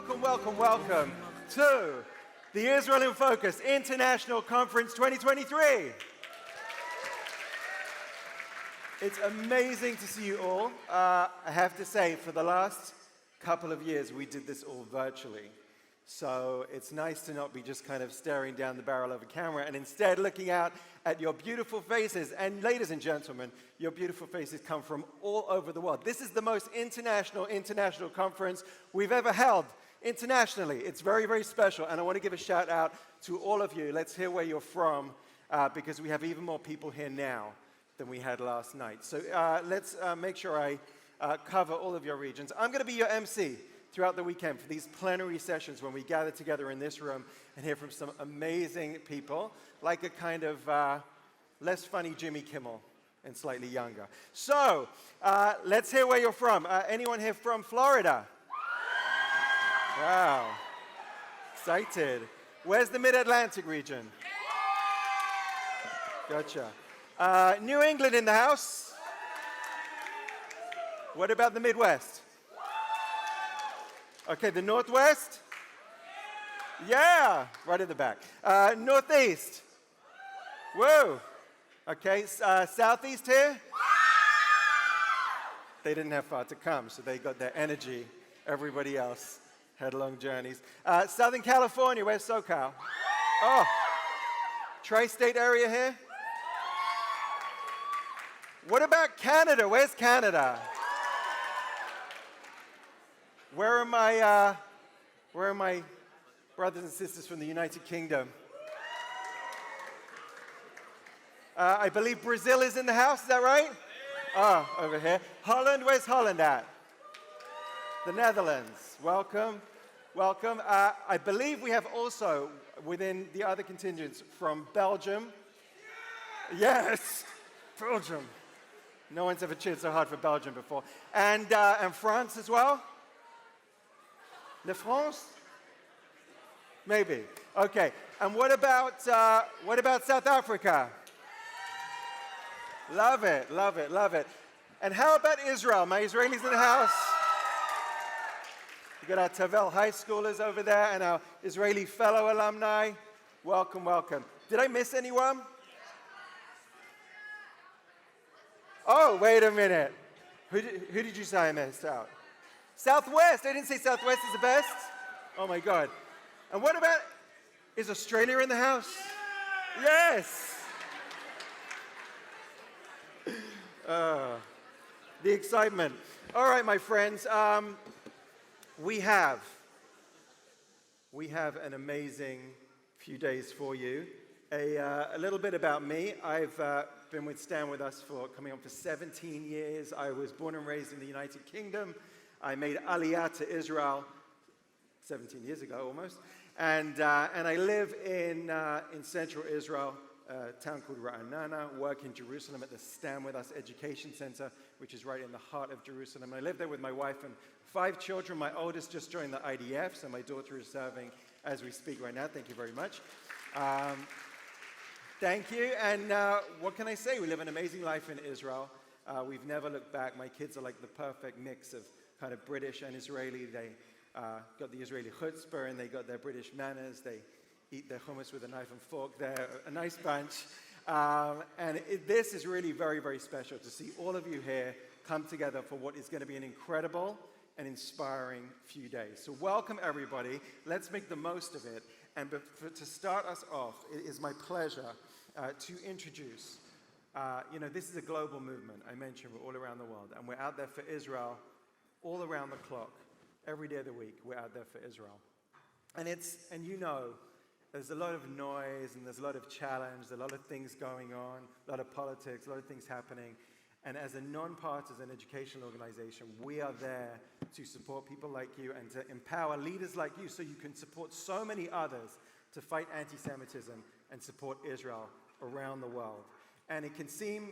welcome, welcome, welcome to the Israel in Focus International Conference 2023. It's amazing to see you all. I have to say, for the last couple of years, we did this all virtually. So it's nice to not be just kind of staring down the barrel of a camera and instead looking out at your beautiful faces. And ladies and gentlemen, your beautiful faces come from all over the world. This is the most international conference we've ever held internationally. It's very, very special. And I want to give a shout out to all of you. Let's hear where you're from because we have even more people here now than we had last night. So let's make sure I cover all of your regions. I'm going to be your MC throughout the weekend for these plenary sessions when we gather together in this room and hear from some amazing people, like a kind of less funny Jimmy Kimmel and slightly younger. So let's hear where you're from. Anyone here from Florida? Wow. Excited. Where's the Mid-Atlantic region? Gotcha. New England in the house? What about the Midwest? Okay, the Northwest? Yeah, right at the back. Northeast? Whoa. Okay, Southeast here? They didn't have far to come, so they got their energy. Everybody else had long journeys. Southern California, where's SoCal? Oh, tri-state area here? What about Canada? Where's Canada? Where are my brothers and sisters from the United Kingdom? I believe Brazil is in the house, is that right? Oh, over here. Holland, where's Holland at? The Netherlands, welcome, welcome. I believe we have also, within the other contingents, from Belgium. Yes, Belgium. No one's ever cheered so hard for Belgium before. And France as well? Le France? Maybe. Okay. And what about South Africa? Love it, love it, love it. And how about Israel? My Israelis in the house? We got our Tavel high schoolers over there and our Israeli fellow alumni. Welcome, welcome. Did I miss anyone? Oh, wait a minute. Who did you say I missed out? Southwest. I didn't say Southwest is the best. Oh my God. And what about, is Australia in the house? Yes. The excitement. All right, my friends. We have an amazing few days for you. A little bit about me. I've been with StandWithUs for coming up for 17 years. I was born and raised in the United Kingdom. I made Aliyah to Israel 17 years ago almost, and I live in central Israel, a town called Ra'anana, work in Jerusalem at the StandWithUs Education Center, which is right in the heart of Jerusalem. I live there with my wife and 5 children. My oldest just joined the IDF, so my daughter is serving as we speak right now. Thank you very much. Thank you, and what can I say? We live an amazing life in Israel. We've never looked back. My kids are like the perfect mix of kind of British and Israeli. They got the Israeli chutzpah and they got their British manners. They eat their hummus with a knife and fork. They're a nice bunch. This is really very, very special to see all of you here come together for what is going to be an incredible and inspiring few days. So welcome, everybody. Let's make the most of it. And to start us off, it is my pleasure to introduce, this is a global movement. I mentioned we're all around the world, and we're out there for Israel all around the clock. Every day of the week, we're out there for Israel. And there's a lot of noise, and there's a lot of challenge, a lot of things going on, a lot of politics, a lot of things happening. And as a non-partisan educational organization, we are there to support people like you and to empower leaders like you so you can support so many others to fight anti-Semitism and support Israel around the world. And it can seem,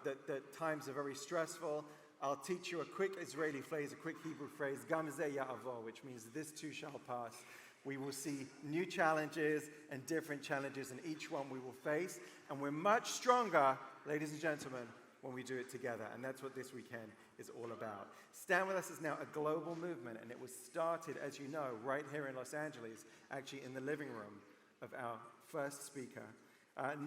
that times are very stressful. I'll teach you a quick Israeli phrase, a quick Hebrew phrase, Gam zeh ya'avor, which means this too shall pass. We will see new challenges and different challenges, and each one we will face. And we're much stronger, ladies and gentlemen, when we do it together. And that's what this weekend is all about. Stand With Us is now a global movement, and it was started, as you know, right here in Los Angeles, actually in the living room of our first speaker.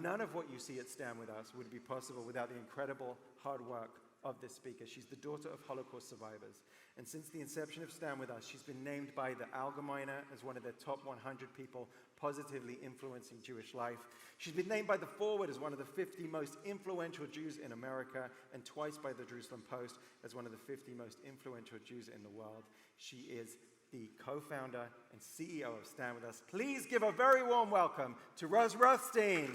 None of what you see at Stand With Us would be possible without the incredible hard work of this speaker. She's the daughter of Holocaust survivors. And since the inception of Stand With Us, she's been named by the Allgemeine as one of the top 100 people positively influencing Jewish life. She's been named by the Forward as one of the 50 most influential Jews in America, and twice by the Jerusalem Post as one of the 50 most influential Jews in the world. She is the co-founder and CEO of Stand With Us. Please give a very warm welcome to Roz Rothstein.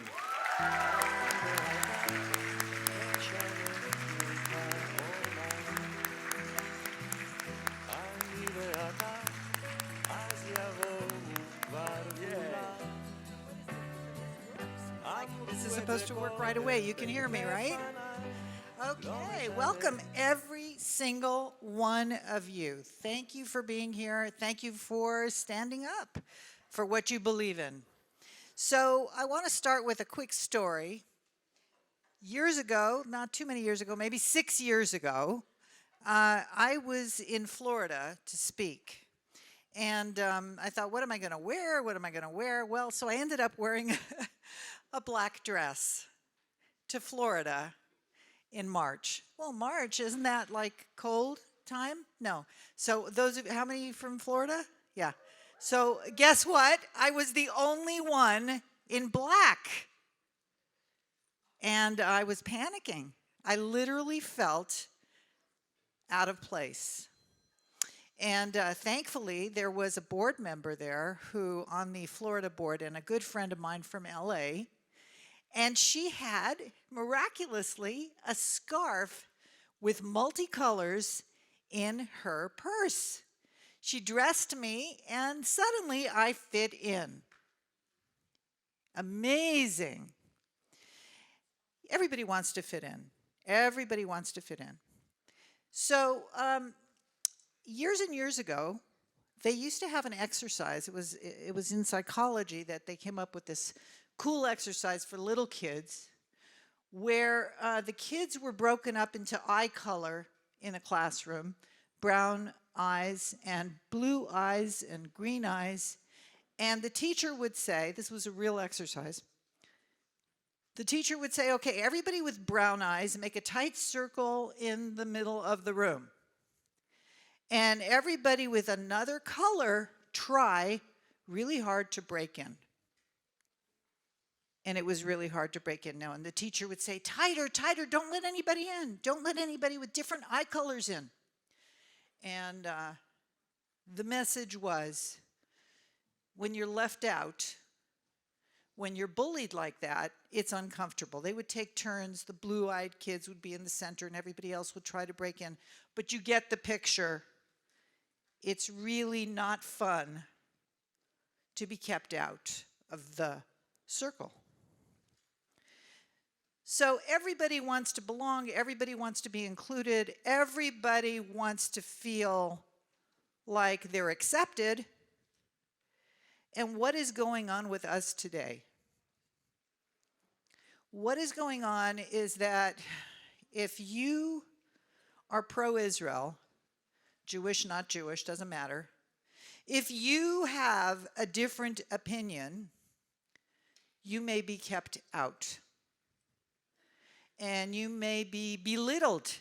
This is supposed to work right away. You can hear me, right? Okay, welcome every single one of you. Thank you for being here. Thank you for standing up for what you believe in. So I want to start with a quick story. Years ago, not too many years ago, maybe 6 years ago, I was in Florida to speak. And I thought, what am I going to wear? What am I going to wear? Well, so I ended up wearing a black dress to Florida in March. Well, March, isn't that like cold time? No. So how many from Florida? Yeah. So guess what? I was the only one in black. And I was panicking. I literally felt out of place. And thankfully, there was a board member there who on the Florida board, and a good friend of mine from LA, and she had, miraculously, a scarf with multicolors in her purse. She dressed me, and suddenly I fit in. Amazing. Everybody wants to fit in. Everybody wants to fit in. So years and years ago, they used to have an exercise. It was in psychology that they came up with this cool exercise for little kids where the kids were broken up into eye color in a classroom, brown eyes and blue eyes and green eyes. And the teacher would say, this was a real exercise, the teacher would say, okay, everybody with brown eyes, make a tight circle in the middle of the room. And everybody with another color, try really hard to break in. And it was really hard to break in now. And the teacher would say, tighter, tighter, don't let anybody in. Don't let anybody with different eye colors in. And the message was, when you're left out, when you're bullied like that, it's uncomfortable. They would take turns. The blue-eyed kids would be in the center and everybody else would try to break in. But you get the picture. It's really not fun to be kept out of the circle. So everybody wants to belong, everybody wants to be included, everybody wants to feel like they're accepted. And what is going on with us today? What is going on is that if you are pro-Israel, Jewish, not Jewish, doesn't matter, if you have a different opinion, you may be kept out. And you may be belittled.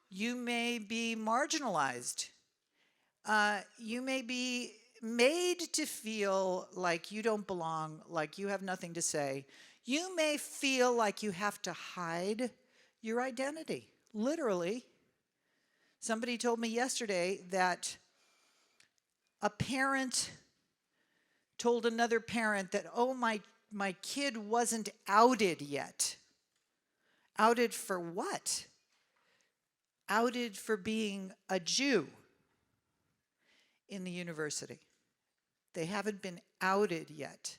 You may be marginalized. You may be made to feel like you don't belong, like you have nothing to say. You may feel like you have to hide your identity, literally. Somebody told me yesterday that a parent told another parent that, oh, my kid wasn't outed yet. Outed for what? Outed for being a Jew in the university. They haven't been outed yet.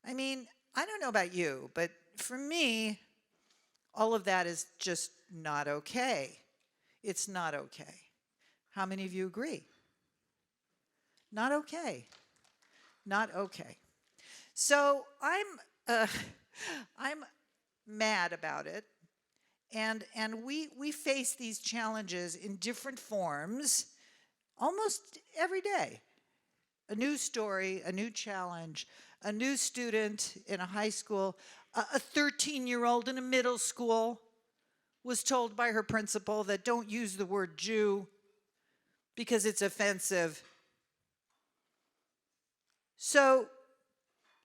I mean, I don't know about you, but for me, all of that is just not okay. It's not okay. How many of you agree? Not okay. Not okay. So I'm mad about it. And we face these challenges in different forms almost every day. A new story, a new challenge, a new student in a high school, a 13-year-old in a middle school was told by her principal that don't use the word Jew because it's offensive. So,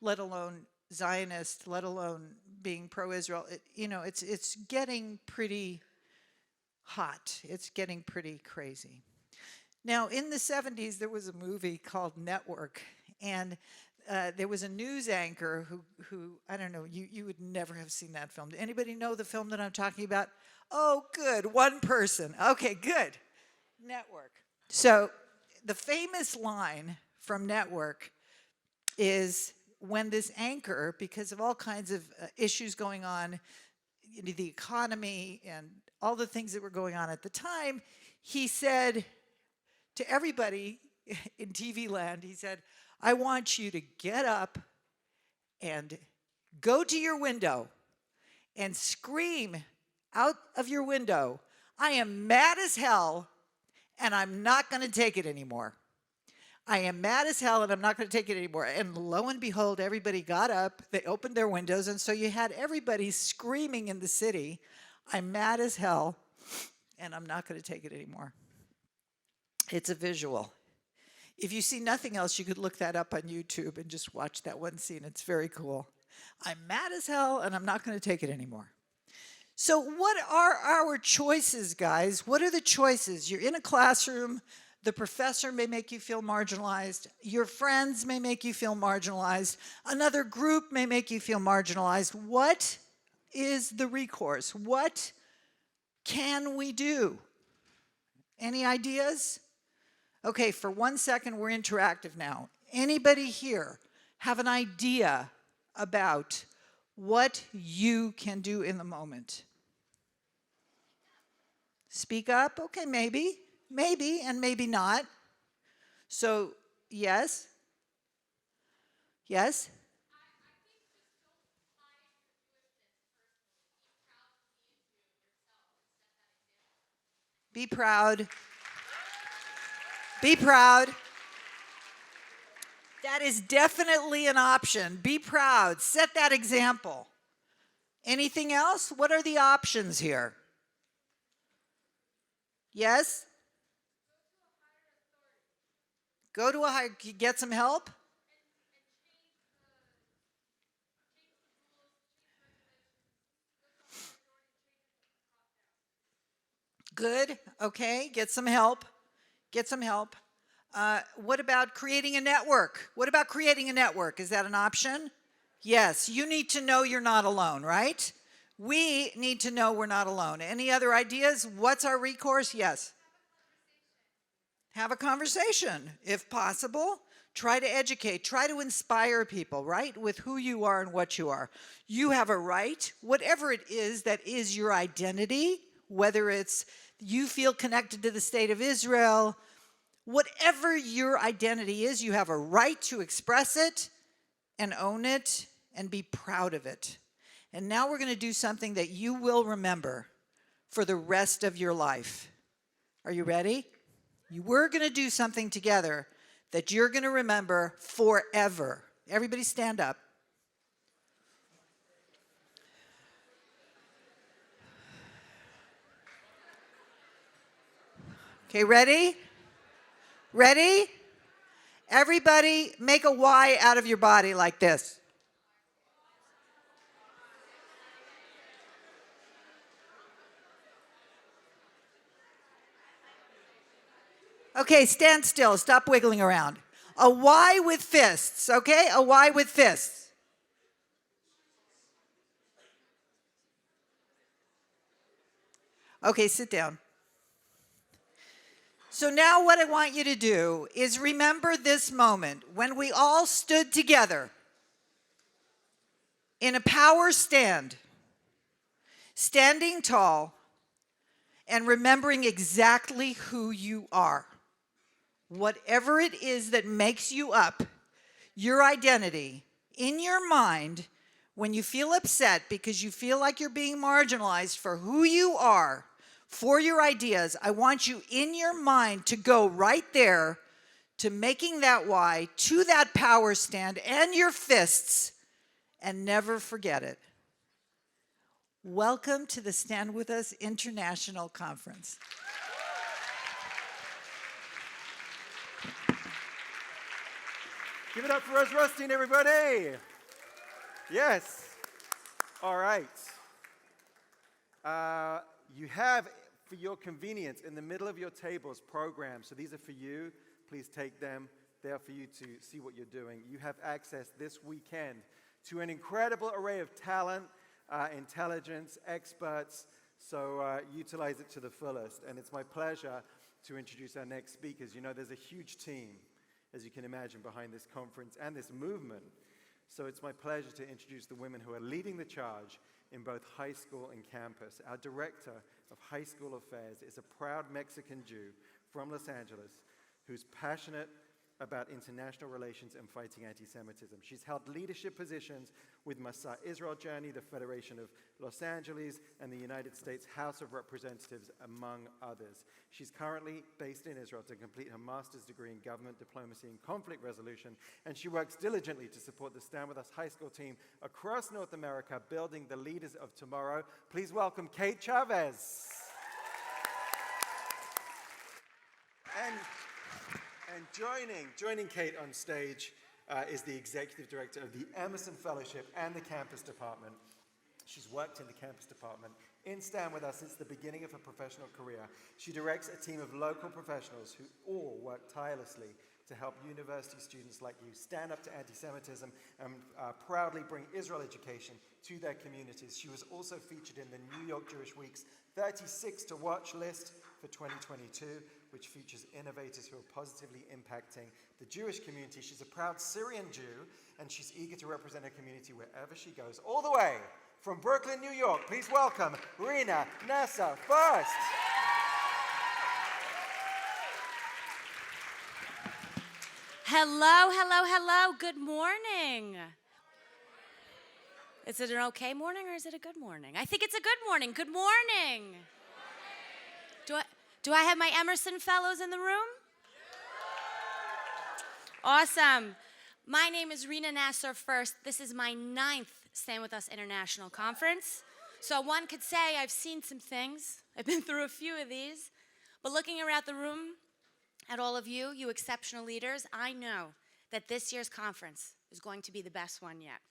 let alone Zionist, let alone being pro-Israel, it's getting pretty hot. It's getting pretty crazy. Now, in the 70s, there was a movie called Network, and there was a news anchor who I don't know, you would never have seen that film. Anybody know the film that I'm talking about? Oh, good, one person. Okay, good. Network. So, the famous line from Network is when this anchor, because of all kinds of issues going on, the economy and all the things that were going on at the time, he said to everybody in TV land, he said, I want you to get up and go to your window and scream out of your window, I am mad as hell and I'm not going to take it anymore. I am mad as hell and I'm not going to take it anymore. And lo and behold, everybody got up, they opened their windows, and so you had everybody screaming in the city, I'm mad as hell and I'm not going to take it anymore. It's a visual. If you see nothing else, you could look that up on YouTube and just watch that one scene. It's very cool. I'm mad as hell and I'm not going to take it anymore. So what are our choices, guys? What are the choices? You're in a classroom. The professor may make you feel marginalized. Your friends may make you feel marginalized. Another group may make you feel marginalized. What is the recourse? What can we do? Any ideas? Okay, for 1 second, we're interactive now. Anybody here have an idea about what you can do in the moment? Speak up? Okay, maybe, and maybe not. So, yes? Yes? Be proud. Be proud. That is definitely an option. Be proud. Set that example. Anything else? What are the options here? Yes? Go to a higher, get some help? Good. Okay. Get some help. Get some help. What about creating a network? What about creating a network? Is that an option? Yes. You need to know you're not alone, right? We need to know we're not alone. Any other ideas? What's our recourse? Yes. Have a conversation, if possible. Try to educate. Try to inspire people, right? With who you are and what you are. You have a right, whatever it is that is your identity, whether it's you feel connected to the state of Israel, whatever your identity is, you have a right to express it and own it and be proud of it. And now we're going to do something that you will remember for the rest of your life. Are you ready? We're going to do something together that you're going to remember forever. Everybody stand up. Okay, ready? Ready? Everybody make a Y out of your body like this. Okay, stand still. Stop wiggling around. A Y with fists, okay? A Y with fists. Okay, sit down. So now what I want you to do is remember this moment when we all stood together in a power stand, standing tall, and remembering exactly who you are. Whatever it is that makes you up, your identity, in your mind, when you feel upset because you feel like you're being marginalized for who you are, for your ideas, I want you in your mind to go right there to making that why, to that power stand and your fists, and never forget it. Welcome to the Stand With Us International Conference. Give it up for Rose Rothstein, everybody. Yes. All right. You have, for your convenience, in the middle of your tables, programs. So these are for you. Please take them. They are for you to see what you're doing. You have access this weekend to an incredible array of talent, intelligence, experts. So utilize it to the fullest. And it's my pleasure to introduce our next speakers. You know, there's a huge team, as you can imagine, behind this conference and this movement. So it's my pleasure to introduce the women who are leading the charge in both high school and campus. Our director of high school affairs is a proud Mexican Jew from Los Angeles who's passionate about international relations and fighting anti-Semitism. She's held leadership positions with Masa Israel Journey, the Federation of Los Angeles, and the United States House of Representatives, among others. She's currently based in Israel to complete her master's degree in government diplomacy and conflict resolution, and she works diligently to support the Stand With Us high school team across North America, building the leaders of tomorrow. Please welcome Kate Chavez. And joining Kate on stage is the Executive Director of the Emerson Fellowship and the Campus Department. She's worked in the Campus Department in Stand With Us since the beginning of her professional career. She directs a team of local professionals who all work tirelessly to help university students like you stand up to anti-Semitism and proudly bring Israel education to their communities. She was also featured in the New York Jewish Week's 36 to Watch list for 2022, which features innovators who are positively impacting the Jewish community. She's a proud Syrian Jew, and she's eager to represent her community wherever she goes. All the way from Brooklyn, New York, please welcome Rina Nasser first. Hello, hello, hello. Good morning. Is it an okay morning or is it a good morning? I think it's a good morning. Good morning. Do I have my Emerson fellows in the room? Awesome. My name is Rina Nasser First. This is my 9th Stand With Us International Conference. So one could say I've seen some things. I've been through a few of these. But looking around the room at all of you, you exceptional leaders, I know that this year's conference is going to be the best one yet.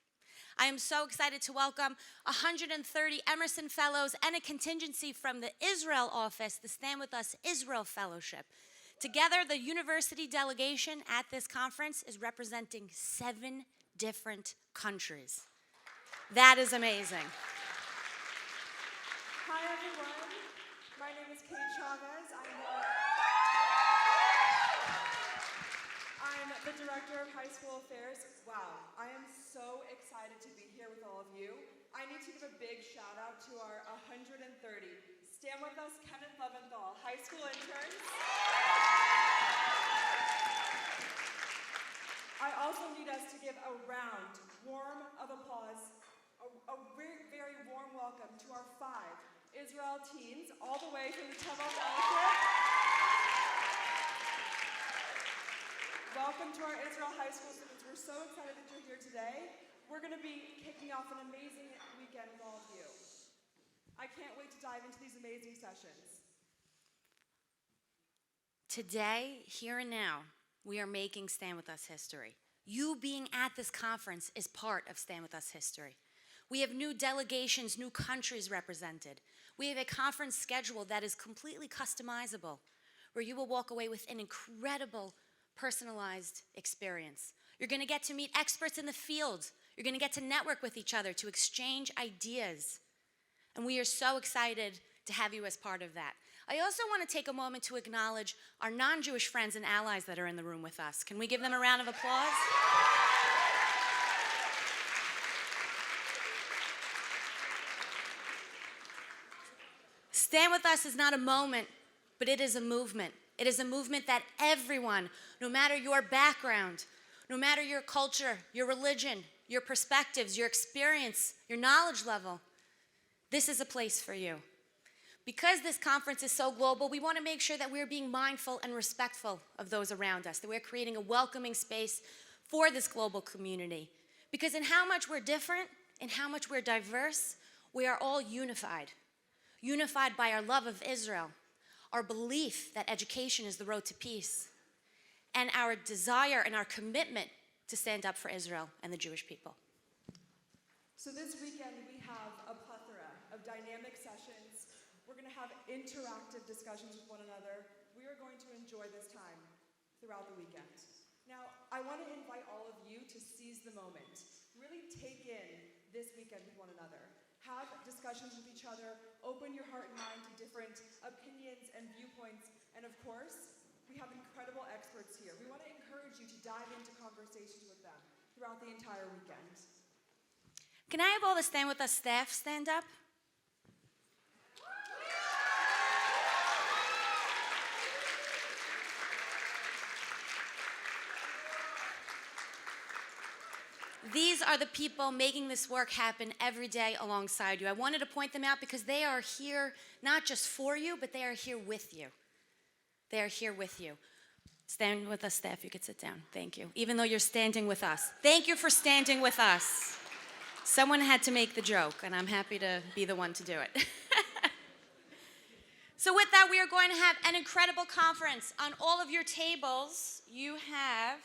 I am so excited to welcome 130 Emerson Fellows and a contingency from the Israel office, the Stand With Us Israel Fellowship. Together, the university delegation at this conference is representing 7 different countries. That is amazing. Hi, everyone. My name is Kate Chavez. I'm the Director of High School Affairs. Wow, I am so excited to be here with all of you. I need to give a big shout out to our 130 Stand With Us Kenneth Leventhal high school interns. I also need us to give a round, warm of applause, a very, very warm welcome to our 5 Israel teens, all the way from the Tevel Fellowship. Welcome to our Israel High School students. We're so excited that you're here today. We're going to be kicking off an amazing weekend with all of you. I can't wait to dive into these amazing sessions. Today, here and now, we are making Stand With Us history. You being at this conference is part of Stand With Us history. We have new delegations, new countries represented. We have a conference schedule that is completely customizable, where you will walk away with an incredible personalized experience. You're going to get to meet experts in the field. You're going to get to network with each other, to exchange ideas. And we are so excited to have you as part of that. I also want to take a moment to acknowledge our non-Jewish friends and allies that are in the room with us. Can we give them a round of applause? Stand With Us is not a moment, but it is a movement. It is a movement that everyone, no matter your background, no matter your culture, your religion, your perspectives, your experience, your knowledge level, this is a place for you. Because this conference is so global, we want to make sure that we're being mindful and respectful of those around us, that we're creating a welcoming space for this global community. Because in how much we're different, in how much we're diverse, we are all unified. Unified by our love of Israel, our belief that education is the road to peace, and our desire and our commitment to stand up for Israel and the Jewish people. So this weekend we have a plethora of dynamic sessions. We're going to have interactive discussions with one another. We are going to enjoy this time throughout the weekend. Now, I want to invite all of you to seize the moment. Really take in this weekend with one another. Have discussions with each other. Open your heart and mind to different opinions and viewpoints. And of course, we have incredible experts here. We want to encourage you to dive into conversations with them throughout the entire weekend. Can I have all the Stand With Us staff stand up? These are the people making this work happen every day alongside you. I wanted to point them out because they are here not just for you, but they are here with you. They are here with you. Stand with us, staff. You could sit down. Thank you. Even though you're standing with us. Thank you for standing with us. Someone had to make the joke, and I'm happy to be the one to do it. So with that, we are going to have an incredible conference. On all of your tables, you have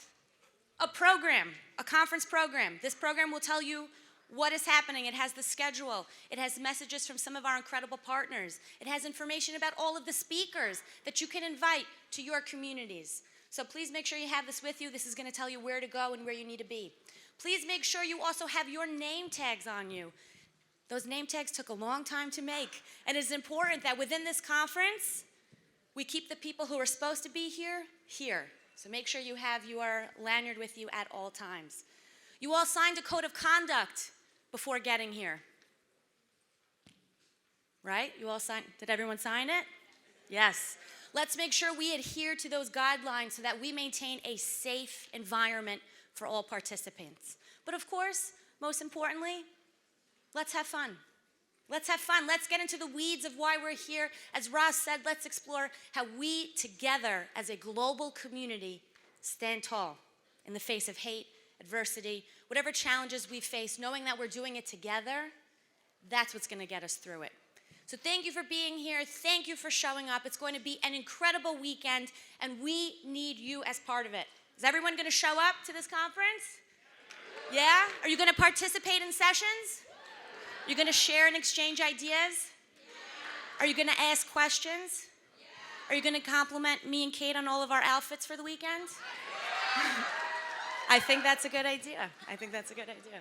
a program, a conference program. This program will tell you what is happening. It has the schedule. It has messages from some of our incredible partners. It has information about all of the speakers that you can invite to your communities. So please make sure you have this with you. This is going to tell you where to go and where you need to be. Please make sure you also have your name tags on you. Those name tags took a long time to make. And it's important that within this conference, we keep the people who are supposed to be here, here. So make sure you have your lanyard with you at all times. You all signed a code of conduct before getting here. Right? You all signed, did everyone sign it? Yes. Let's make sure we adhere to those guidelines so that we maintain a safe environment for all participants. But of course, most importantly, let's have fun. Let's have fun. Let's get into the weeds of why we're here. As Ross said, let's explore how we together as a global community stand tall in the face of hate, adversity, whatever challenges we face, knowing that we're doing it together, that's what's going to get us through it. So thank you for being here. Thank you for showing up. It's going to be an incredible weekend, and we need you as part of it. Is everyone going to show up to this conference? Yeah? Are you going to participate in sessions? You're going to share and exchange ideas? Are you going to ask questions? Are you going to compliment me and Kate on all of our outfits for the weekend? I think that's a good idea. I think that's a good idea.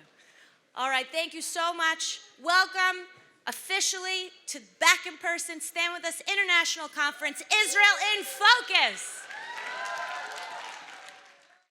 All right, thank you so much. Welcome officially to Back in Person Stand With Us International Conference, Israel in Focus.